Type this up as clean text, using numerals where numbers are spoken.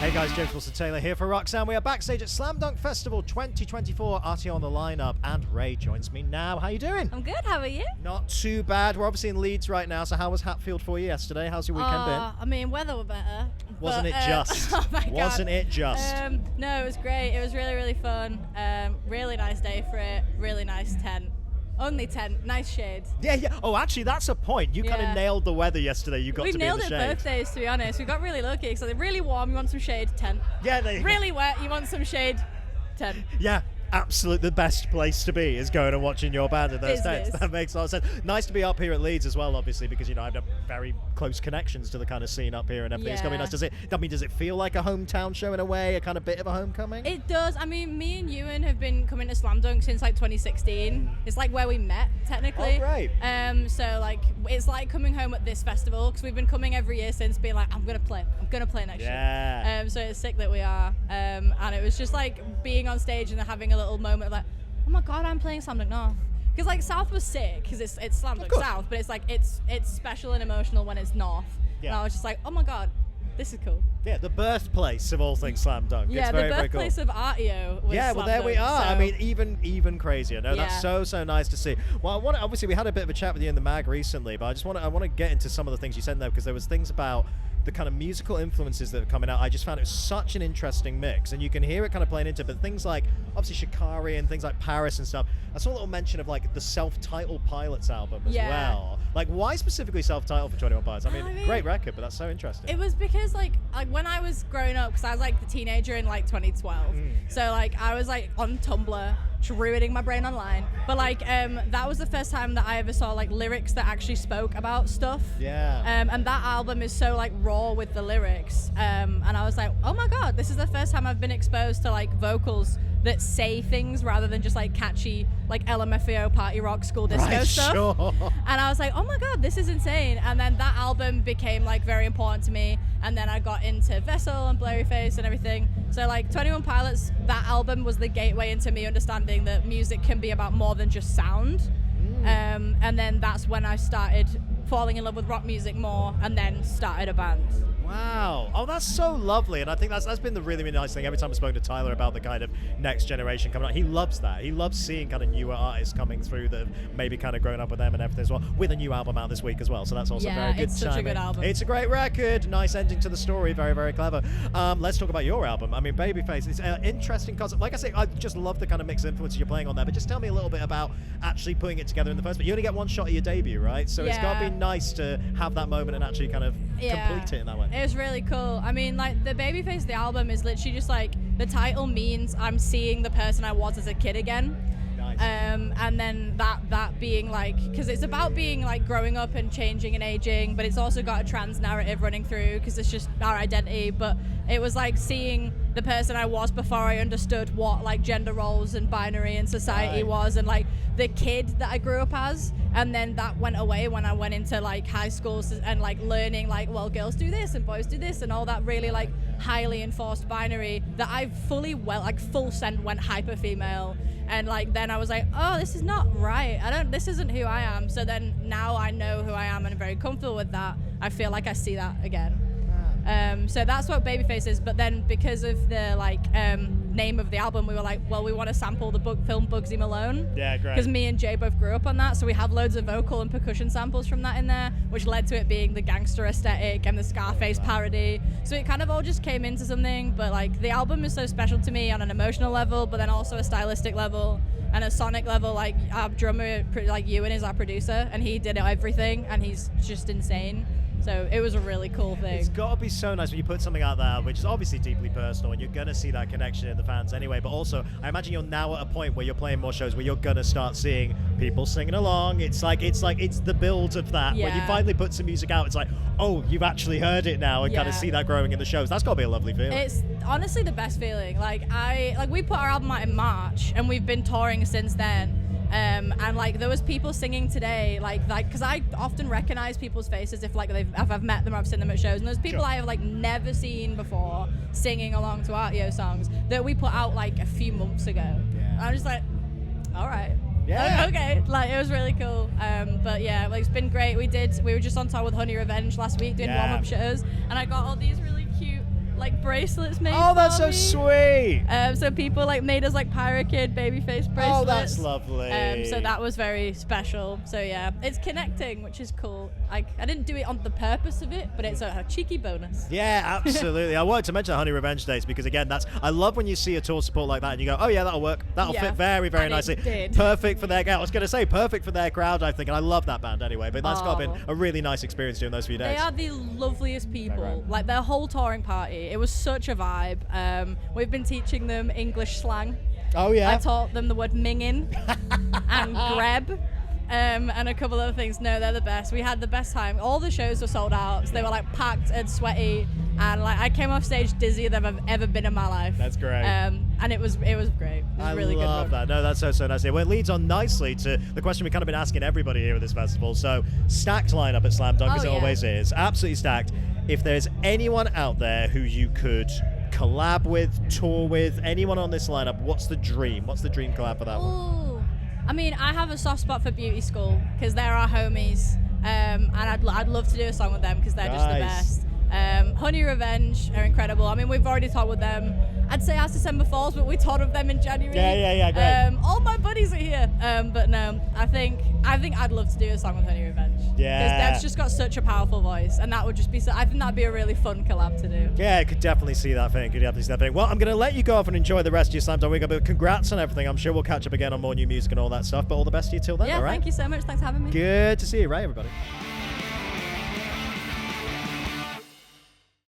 Hey guys, James Wilson-Taylor here for Roxanne. We are backstage at Slam Dunk Festival 2024. Artio on the lineup, and Ray joins me now. How you doing? I'm good. How are you? Not too bad. We're obviously in Leeds right now, so how was Hatfield for you yesterday? How's your weekend been? I mean, weather were better. Wasn't it just? Oh my God. Wasn't it just? No, it was great. It was really, really fun. Really nice day for it. Really nice tent. Only tent. Nice shade. Yeah. Oh, actually, that's a point. You kind of nailed the weather yesterday. You got to be in the shade. We nailed it both days, to be honest. We got really lucky. So they're really warm. You want some shade? Tent. Yeah. Really wet. You want some shade? Tent. Yeah. Absolutely, the best place to be is going and watching your band in those tents. That makes a lot of sense. Nice to be up here at Leeds as well, obviously, because I have very close connections to the kind of scene up here and everything. Yeah. It's gonna be nice. Does it feel like a hometown show in a way, a kind of bit of a homecoming? It does. I mean, me and Ewan have been coming to Slam Dunk since like 2016. It's like where we met, technically. Oh, great. So like it's like coming home at this festival because we've been coming every year since, being like, I'm gonna play next year. So it's sick that we are. And it was just like being on stage and having a little moment of like, oh my God, I'm playing Slam Dunk North. Because like South was sick because it's Slam Dunk South, but it's like it's special and emotional when it's North. Yeah. And I was just like, oh my God, this is cool. Yeah, the birthplace of all things Slam Dunk. Yeah, it's very, the birthplace very cool. of Artio was Yeah, well, there Slam we Dunk, are. so. I mean, even crazier. No, that's so nice to see. Well, obviously we had a bit of a chat with you in the mag recently, but I want to get into some of the things you said there, because there was things about the kind of musical influences that are coming out. I just found it such an interesting mix, and you can hear it kind of playing into it, but things like obviously Shikari and things like Paris and stuff. I saw a little mention of like the self-titled Pilots album as well. Like, why specifically self-titled for 21 Pilots? I mean, great record, but that's so interesting. It was because like when I was growing up, because I was like the teenager in like 2012, so like I was like on Tumblr, ruining my brain online, but like that was the first time that I ever saw like lyrics that actually spoke about stuff. And that album is so like raw with the lyrics, and I was like, oh my God, this is the first time I've been exposed to like vocals that say things rather than just like catchy like LMFAO party rock school disco stuff. Sure. And I was like, oh my God, this is insane. And then that album became like very important to me, and then I got into Vessel and Babyface and everything. So like 21 Pilots, that album was the gateway into me understanding that music can be about more than just sound. And then that's when I started falling in love with rock music more, and then started a band. Wow. Oh, that's so lovely. And I think that's been the really, really nice thing. Every time I've spoken to Tyler about the kind of next generation coming out, he loves that. He loves seeing kind of newer artists coming through that have maybe kind of grown up with them and everything as well, with a new album out this week as well. So that's also very good. It's such a good album. It's a great record. Nice ending to the story. Very, very clever. Let's talk about your album. I mean, Babyface. It's an interesting concept. Like I say, I just love the kind of mixed influences you're playing on there. But just tell me a little bit about actually putting it together in the first place. You only get one shot at your debut, right? So it's got to be nice to have that moment and actually kind of complete it in that way. It was really cool. I mean, like, the Babyface, the album is literally just like, the title means I'm seeing the person I was as a kid again. Nice. And then that being like, because it's about being like growing up and changing and aging, but it's also got a trans narrative running through because it's just our identity. But it was like seeing the person I was before I understood what like gender roles and binary and society was, and like the kid that I grew up as. And then that went away when I went into like high schools and like learning like, well, girls do this and boys do this and all that really like highly enforced binary that I full send went hyper female. And like then I was like, oh, this is not right. This isn't who I am. So then now I know who I am and I'm very comfortable with that. I feel like I see that again. So that's what Babyface is. But then because of the like name of the album, we were like, well, we want to sample the film Bugsy Malone. Yeah, great. Because me and Jay both grew up on that, so we have loads of vocal and percussion samples from that in there, which led to it being the gangster aesthetic and the Scarface parody. So it kind of all just came into something. But like the album is so special to me on an emotional level, but then also a stylistic level and a sonic level. Like our drummer, like Ewan, is our producer, and he did everything, and he's just insane. So it was a really cool thing. It's got to be so nice when you put something out there, which is obviously deeply personal, and you're going to see that connection in the fans anyway. But also, I imagine you're now at a point where you're playing more shows where you're going to start seeing people singing along. It's the build of that. When you finally put some music out, it's like, oh, you've actually heard it now, and kind of see that growing in the shows. That's got to be a lovely feeling. It's honestly the best feeling. We put our album out in March, and we've been touring since then. And like there was people singing today, like because I often recognize people's faces if I've met them or I've seen them at shows, and there's people I have like never seen before singing along to Artio songs that we put out like a few months ago. And I'm just like, all right. Yeah. Okay. Like it was really cool. But yeah, like it's been great. We were just on tour with Honey Revenge last week doing warm-up shows, and I got all these really cute like bracelets made. Oh, that's for so me. sweet. So people like made us like Pirate Kid, Babyface bracelets. Oh, that's lovely. So that was very special. So yeah, it's connecting, which is cool. Like I didn't do it on the purpose of it, but it's a cheeky bonus. Yeah, absolutely. I wanted to mention Honey Revenge Days because again, I love when you see a tour support like that and you go, oh yeah, that'll work. That'll fit very, very and nicely. It did. Perfect for their. I was going to say perfect for their crowd. I think, and I love that band anyway. But that's got to been a really nice experience during those few days. They are the loveliest people. Like their whole touring party, it was such a vibe. We've been teaching them English slang. Oh yeah. I taught them the word mingin and greb. And a couple other things. No, they're the best. We had the best time. All the shows were sold out. So they were like packed and sweaty, and like I came off stage dizzier than I've ever been in my life. That's great. And it was great. It was a really good I love run. that. No, that's so nice. Well, it leads on nicely to the question we've kind of been asking everybody here at this festival. So stacked lineup at Slam Dunk, as it always is. Absolutely stacked. If there's anyone out there who you could collab with, tour with, anyone on this lineup, what's the dream? What's the dream collab for that one? I mean, I have a soft spot for Beauty School because they're our homies, and I'd love to do a song with them because they're just the best. Honey Revenge are incredible. I mean, we've already toured with them. I'd say As December Falls, but we toured with them in January. Yeah, great. All my buddies are here. But no, I think I'd love to do a song with Honey Revenge. Yeah. Because Deb's just got such a powerful voice, and that would just be I think that'd be a really fun collab to do. Yeah, I could definitely see that thing. Well, I'm going to let you go off and enjoy the rest of your Slam Dunk week. But congrats on everything. I'm sure we'll catch up again on more new music and all that stuff. But all the best to you till then, Yeah, all right? thank you so much. Thanks for having me. Good to see you, right, everybody?